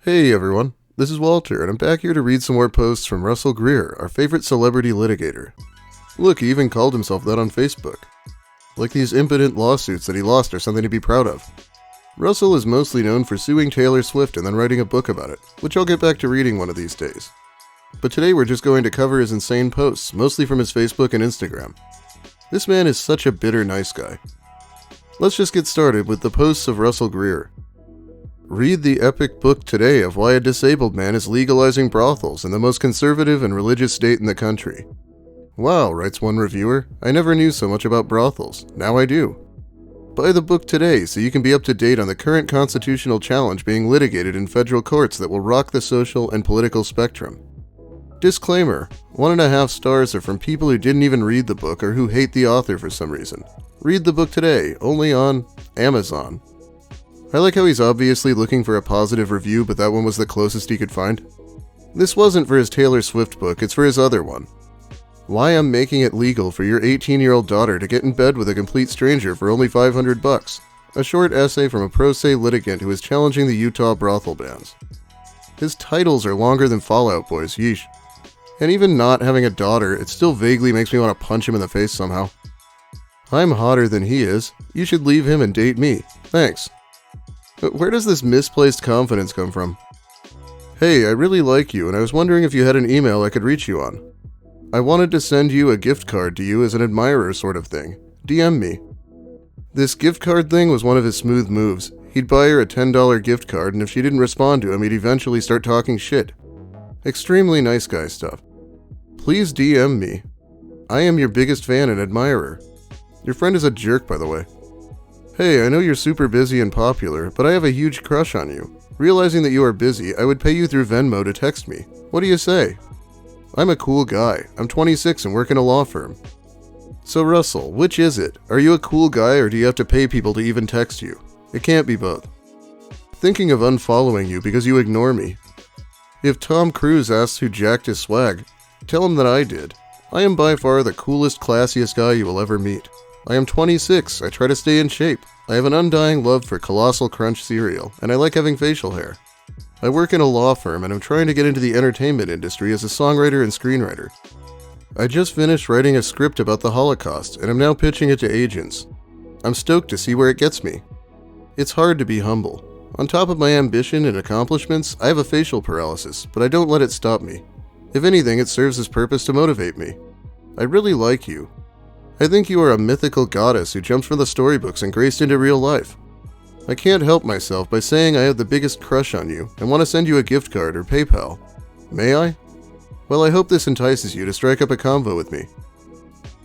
Hey everyone, this is Walter, and I'm back here to read some more posts from Russell Greer, our favorite celebrity litigator. Look, he even called himself that on Facebook. Like these impotent lawsuits that he lost are something to be proud of. Russell is mostly known for suing Taylor Swift and then writing a book about it, which I'll get back to reading one of these days. But today we're just going to cover his insane posts, mostly from his Facebook and Instagram. This man is such a bitter nice guy. Let's just get started with the posts of Russell Greer. Read the epic book today of why a disabled man is legalizing brothels in the most conservative and religious state in the country. Wow, writes one reviewer, I never knew so much about brothels. Now I do. Buy the book today so you can be up to date on the current constitutional challenge being litigated in federal courts that will rock the social and political spectrum. Disclaimer, 1.5 stars are from people who didn't even read the book or who hate the author for some reason. Read the book today, only on Amazon. I like how he's obviously looking for a positive review, but that one was the closest he could find. This wasn't for his Taylor Swift book, it's for his other one. Why I'm making it legal for your 18-year-old daughter to get in bed with a complete stranger for only $500. A short essay from a pro se litigant who is challenging the Utah brothel bans. His titles are longer than Fallout Boys, yeesh. And even not having a daughter, it still vaguely makes me want to punch him in the face somehow. I'm hotter than he is. You should leave him and date me. Thanks. But where does this misplaced confidence come from? Hey, I really like you, and I was wondering if you had an email I could reach you on. I wanted to send you a gift card to you as an admirer sort of thing. DM me. This gift card thing was one of his smooth moves. He'd buy her a $10 gift card, and if she didn't respond to him, he'd eventually start talking shit. Extremely nice guy stuff. Please DM me. I am your biggest fan and admirer. Your friend is a jerk, by the way. Hey, I know you're super busy and popular, but I have a huge crush on you. Realizing that you are busy, I would pay you through Venmo to text me. What do you say? I'm a cool guy. I'm 26 and work in a law firm. So Russell, which is it? Are you a cool guy or do you have to pay people to even text you? It can't be both. Thinking of unfollowing you because you ignore me. If Tom Cruise asks who jacked his swag, tell him that I did. I am by far the coolest, classiest guy you will ever meet. I am 26, I try to stay in shape. I have an undying love for Colossal Crunch cereal, and I like having facial hair. I work in a law firm and I'm trying to get into the entertainment industry as a songwriter and screenwriter. I just finished writing a script about the Holocaust, and I'm now pitching it to agents. I'm stoked to see where it gets me. It's hard to be humble. On top of my ambition and accomplishments, I have a facial paralysis, but I don't let it stop me. If anything, it serves its purpose to motivate me. I really like you. I think you are a mythical goddess who jumps from the storybooks and graced into real life. I can't help myself by saying I have the biggest crush on you and want to send you a gift card or PayPal. May I? Well, I hope this entices you to strike up a convo with me.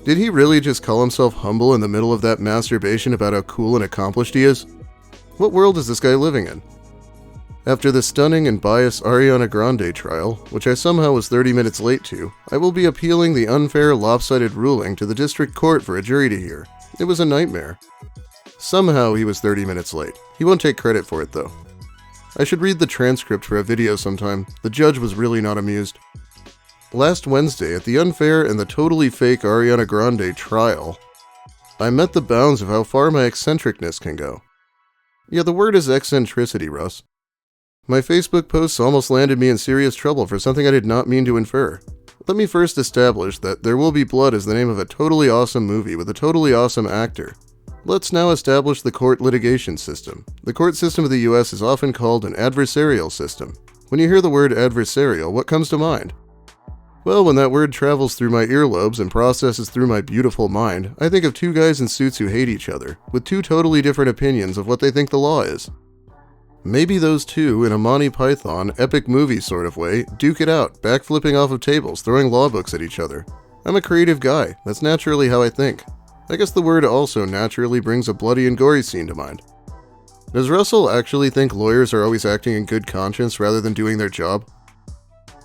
Did he really just call himself humble in the middle of that masturbation about how cool and accomplished he is? What world is this guy living in? After the stunning and biased Ariana Grande trial, which I somehow was 30 minutes late to, I will be appealing the unfair, lopsided ruling to the district court for a jury to hear. It was a nightmare. Somehow he was 30 minutes late. He won't take credit for it, though. I should read the transcript for a video sometime. The judge was really not amused. Last Wednesday, at the unfair and the totally fake Ariana Grande trial, I met the bounds of how far my eccentricness can go. Yeah, the word is eccentricity, Russ. My Facebook posts almost landed me in serious trouble for something I did not mean to infer. Let me first establish that There Will Be Blood is the name of a totally awesome movie with a totally awesome actor. Let's now establish the court litigation system. The court system of the US is often called an adversarial system. When you hear the word adversarial, what comes to mind? Well, when that word travels through my earlobes and processes through my beautiful mind, I think of two guys in suits who hate each other, with two totally different opinions of what they think the law is. Maybe those two, in a Monty Python, epic movie sort of way, duke it out, backflipping off of tables, throwing law books at each other. I'm a creative guy. That's naturally how I think. I guess the word also naturally brings a bloody and gory scene to mind. Does Russell actually think lawyers are always acting in good conscience rather than doing their job?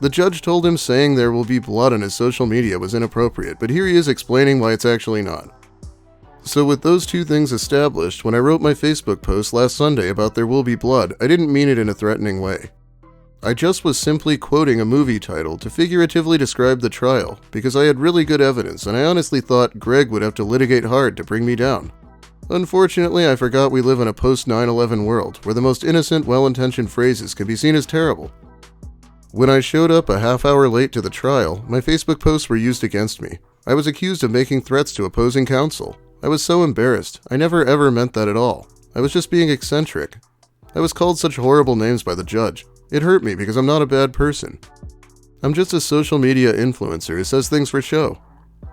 The judge told him saying there will be blood on his social media was inappropriate, but here he is explaining why it's actually not. So with those two things established, when I wrote my Facebook post last Sunday about There Will Be Blood, I didn't mean it in a threatening way. I just was simply quoting a movie title to figuratively describe the trial, because I had really good evidence and I honestly thought Greg would have to litigate hard to bring me down. Unfortunately, I forgot we live in a post-9/11 world where the most innocent, well-intentioned phrases can be seen as terrible. When I showed up a half hour late to the trial, my Facebook posts were used against me. I was accused of making threats to opposing counsel. I was so embarrassed. I never ever meant that at all. I was just being eccentric. I was called such horrible names by the judge. It hurt me because I'm not a bad person. I'm just a social media influencer who says things for show.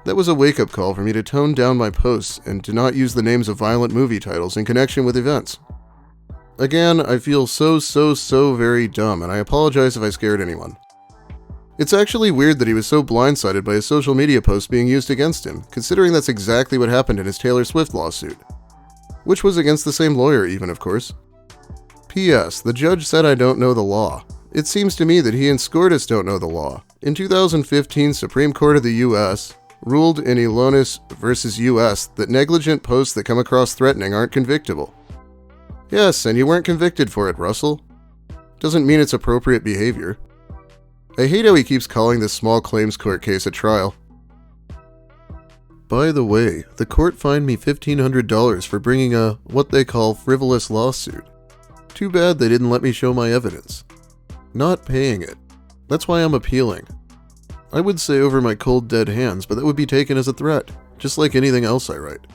That was a wake-up call for me to tone down my posts and to not use the names of violent movie titles in connection with events. Again, I feel so very dumb, and I apologize if I scared anyone. It's actually weird that he was so blindsided by his social media post being used against him, considering that's exactly what happened in his Taylor Swift lawsuit. Which was against the same lawyer even, of course. P.S. The judge said I don't know the law. It seems to me that he and Skordas don't know the law. In 2015, Supreme Court of the U.S. ruled in Elonis v. U.S. that negligent posts that come across threatening aren't convictable. Yes, and you weren't convicted for it, Russell. Doesn't mean it's appropriate behavior. I hate how he keeps calling this small claims court case a trial. By the way, the court fined me $1,500 for bringing a, what they call, frivolous lawsuit. Too bad they didn't let me show my evidence. Not paying it. That's why I'm appealing. I would say over my cold dead hands, but that would be taken as a threat, just like anything else I write.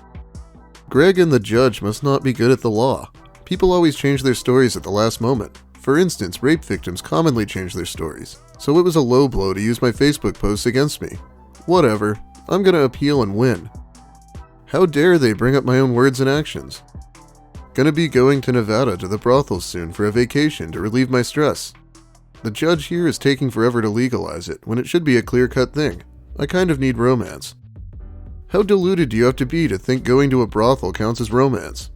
Greg and the judge must not be good at the law. People always change their stories at the last moment. For instance, rape victims commonly change their stories, so it was a low blow to use my Facebook posts against me. Whatever, I'm gonna appeal and win. How dare they bring up my own words and actions? Gonna be going to Nevada to the brothels soon for a vacation to relieve my stress. The judge here is taking forever to legalize it, when it should be a clear-cut thing. I kind of need romance. How deluded do you have to be to think going to a brothel counts as romance?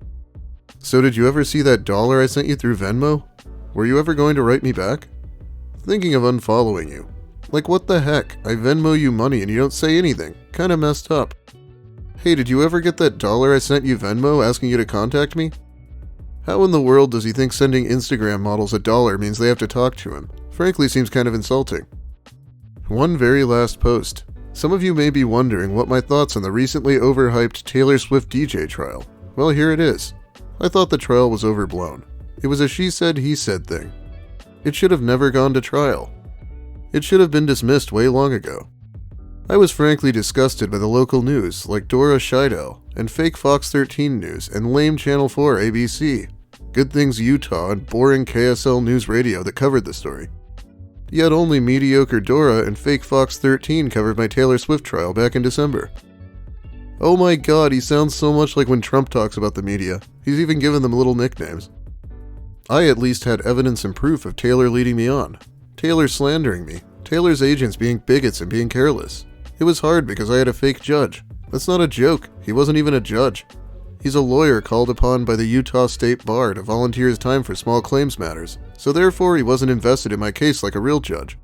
So did you ever see that $1 I sent you through Venmo? Were you ever going to write me back? Thinking of unfollowing you. Like what the heck, I Venmo you money and you don't say anything. Kinda messed up. Hey, did you ever get that $1 I sent you Venmo asking you to contact me? How in the world does he think sending Instagram models $1 means they have to talk to him? Frankly, seems kind of insulting. One very last post. Some of you may be wondering what my thoughts on the recently overhyped Taylor Swift DJ trial. Well, here it is. I thought the trial was overblown. It was a she said, he said thing. It should have never gone to trial. It should have been dismissed way long ago. I was frankly disgusted by the local news, like Dora Scheidel, and fake Fox 13 News, and lame Channel 4 ABC. Good Things Utah, and boring KSL News Radio that covered the story. Yet only mediocre Dora and fake Fox 13 covered my Taylor Swift trial back in December. Oh my god, he sounds so much like when Trump talks about the media. He's even given them little nicknames. I at least had evidence and proof of Taylor leading me on. Taylor slandering me. Taylor's agents being bigots and being careless. It was hard because I had a fake judge. That's not a joke. He wasn't even a judge. He's a lawyer called upon by the Utah State Bar to volunteer his time for small claims matters, so therefore he wasn't invested in my case like a real judge.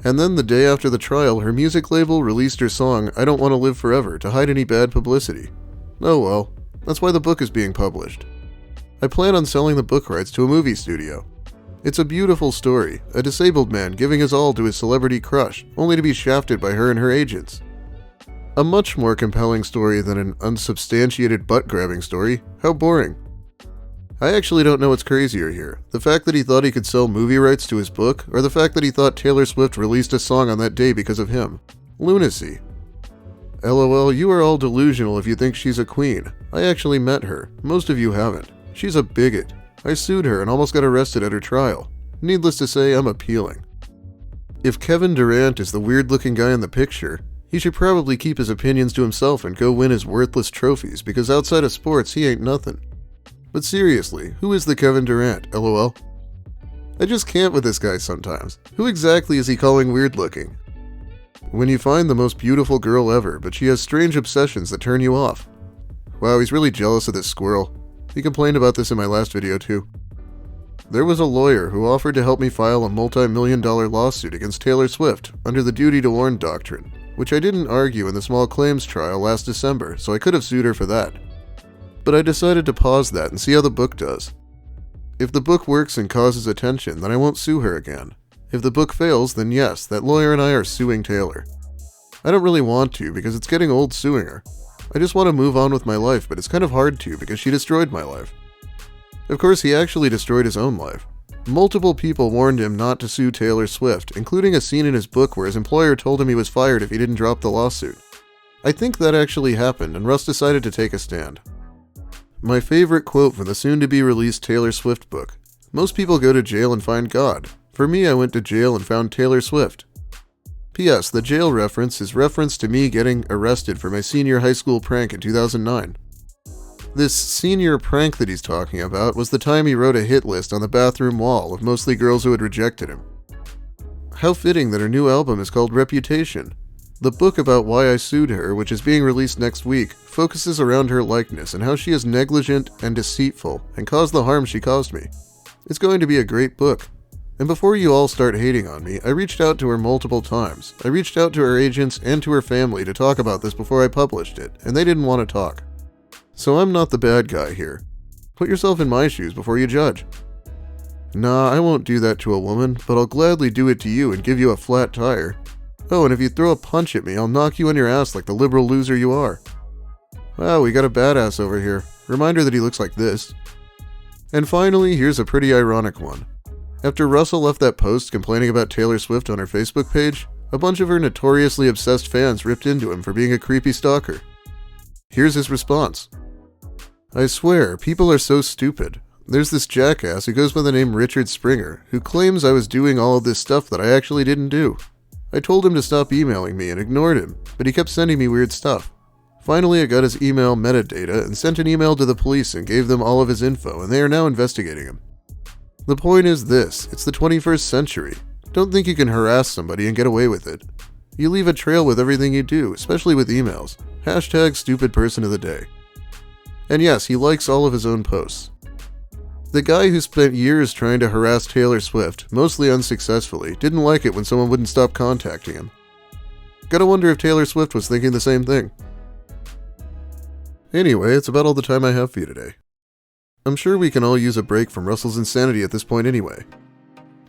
And then the day after the trial, her music label released her song, I Don't Want to Live Forever, to hide any bad publicity. Oh well, that's why the book is being published. I plan on selling the book rights to a movie studio. It's a beautiful story, a disabled man giving his all to his celebrity crush, only to be shafted by her and her agents. A much more compelling story than an unsubstantiated butt-grabbing story. How boring. I actually don't know what's crazier here, the fact that he thought he could sell movie rights to his book, or the fact that he thought Taylor Swift released a song on that day because of him. Lunacy. LOL, you are all delusional if you think she's a queen. I actually met her. Most of you haven't. She's a bigot. I sued her and almost got arrested at her trial. Needless to say, I'm appealing. If Kevin Durant is the weird-looking guy in the picture, he should probably keep his opinions to himself and go win his worthless trophies, because outside of sports, he ain't nothing. But seriously, who is the Kevin Durant, LOL? I just can't with this guy sometimes. Who exactly is he calling weird-looking? When you find the most beautiful girl ever, but she has strange obsessions that turn you off. Wow, he's really jealous of this squirrel. He complained about this in my last video too. There was a lawyer who offered to help me file a multi-million-dollar lawsuit against Taylor Swift under the duty to warn doctrine, which I didn't argue in the small claims trial last December, so I could have sued her for that. But I decided to pause that and see how the book does. If the book works and causes attention, then I won't sue her again. If the book fails, then yes, that lawyer and I are suing Taylor. I don't really want to because it's getting old suing her. I just want to move on with my life, but it's kind of hard to because she destroyed my life. Of course, he actually destroyed his own life. Multiple people warned him not to sue Taylor Swift, including a scene in his book where his employer told him he was fired if he didn't drop the lawsuit. I think that actually happened, and Russ decided to take a stand. My favorite quote from the soon-to-be-released Taylor Swift book: "Most people go to jail and find God. For me, I went to jail and found Taylor Swift." P.S. The jail reference is reference to me getting arrested for my senior high school prank in 2009. This senior prank that he's talking about was the time he wrote a hit list on the bathroom wall of mostly girls who had rejected him. How fitting that her new album is called Reputation. The book about why I sued her, which is being released next week, focuses around her likeness and how she is negligent and deceitful and caused the harm she caused me. It's going to be a great book. And before you all start hating on me, I reached out to her multiple times. I reached out to her agents and to her family to talk about this before I published it, and they didn't want to talk. So I'm not the bad guy here. Put yourself in my shoes before you judge. Nah, I won't do that to a woman, but I'll gladly do it to you and give you a flat tire. Oh, and if you throw a punch at me, I'll knock you on your ass like the liberal loser you are. Wow, we got a badass over here. Reminder that he looks like this. And finally, here's a pretty ironic one. After Russell left that post complaining about Taylor Swift on her Facebook page, a bunch of her notoriously obsessed fans ripped into him for being a creepy stalker. Here's his response. "I swear, people are so stupid. There's this jackass who goes by the name Richard Springer, who claims I was doing all of this stuff that I actually didn't do. I told him to stop emailing me and ignored him, but he kept sending me weird stuff. Finally, I got his email metadata and sent an email to the police and gave them all of his info, and they are now investigating him. The point is this, it's the 21st century. Don't think you can harass somebody and get away with it. You leave a trail with everything you do, especially with emails. Hashtag stupid person of the day." And yes, he likes all of his own posts. The guy who spent years trying to harass Taylor Swift, mostly unsuccessfully, didn't like it when someone wouldn't stop contacting him. Gotta wonder if Taylor Swift was thinking the same thing. Anyway, it's about all the time I have for you today. I'm sure we can all use a break from Russell's insanity at this point anyway.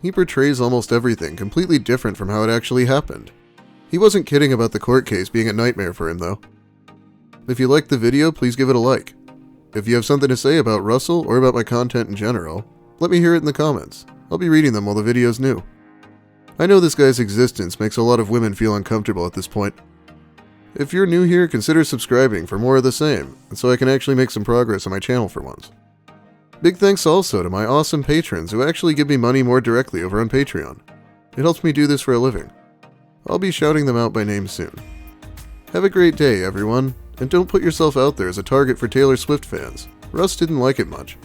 He portrays almost everything completely different from how it actually happened. He wasn't kidding about the court case being a nightmare for him though. If you liked the video, please give it a like. If you have something to say about Russell or about my content in general, let me hear it in the comments. I'll be reading them while the video's new. I know this guy's existence makes a lot of women feel uncomfortable at this point. If you're new here, consider subscribing for more of the same, and so I can actually make some progress on my channel for once. Big thanks also to my awesome patrons who actually give me money more directly over on Patreon. It helps me do this for a living. I'll be shouting them out by name soon. Have a great day, everyone, and don't put yourself out there as a target for Taylor Swift fans. Russ didn't like it much.